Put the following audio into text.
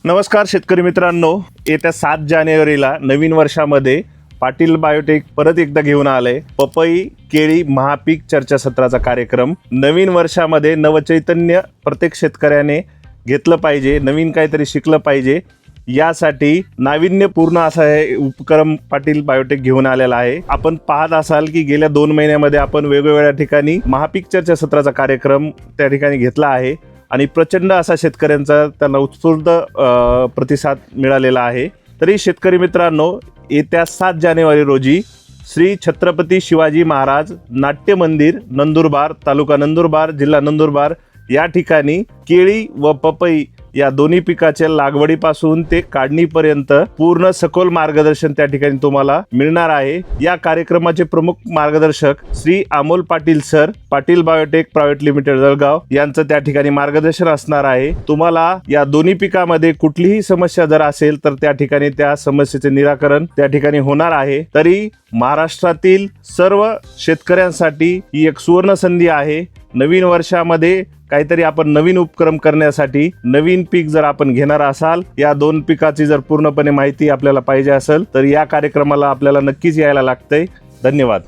नमस्कार शेतकरी मित्रांनो, येत्या 7 जानेवारीला नवीन वर्षामध्ये पाटील बायोटेक परत एकदा घेऊन आले पपई केळी महापीक चर्चासत्राचा कार्यक्रम। नवीन वर्षामध्ये नवचैतन्य प्रत्येक शेतकऱ्याने घेतलं पाहिजे, नवीन काहीतरी शिकलं पाहिजे, यासाठी नाविन्यपूर्ण असा हे उपक्रम पाटील बायोटेक घेऊन आलेला आहे। आपण पाहत असाल की गेल्या 2 महिन्यामध्ये आपण वेगवेगळ्या ठिकाणी महापीक चर्चासत्राचा कार्यक्रम त्या ठिकाणी घेतला आहे आणि प्रचंड असा शेतकऱ्यांचा त्यांना उत्स्फूर्त प्रतिसाद मिळालेला आहे। तरी शेतकरी मित्रांनो, येत्या 7 जानेवारी रोजी श्री छत्रपती शिवाजी महाराज नाट्य मंदिर नंदुरबार, तालुका नंदुरबार, जिल्हा नंदुरबार या ठिकाणी केळी व पपई या दोन्ही पिकाच्या लागवडीपासून ते काढणीपर्यंत पूर्ण सखोल मार्गदर्शन त्या ठिकाणी तुम्हाला मिळणार आहे। या कार्यक्रमाचे प्रमुख मार्गदर्शक Shri Amol Patil sir, Patil biotech private limited Jalgaon यांचं त्या ठिकाणी मार्गदर्शन असणार आहे। तुम्हाला या दोन्ही पिकामध्ये कुठलीही समस्या जर असेल तर त्या ठिकाणी त्या समस्येचे निराकरण त्या ठिकाणी होणार आहे। तरी महाराष्ट्रातील सर्व शेतकऱ्यांसाठी ही एक सुवर्ण संधी आहे। नवीन वर्षामध्ये काहीतरी आपण नवीन उपक्रम करण्यासाठी नवीन पीक जर आपण घेणार असाल, या 2 पिकाची जर पूर्णपणे माहिती आपल्याला पाहिजे असेल तर या कार्यक्रमाला आपल्याला नक्कीच यायला लागतंय। धन्यवाद।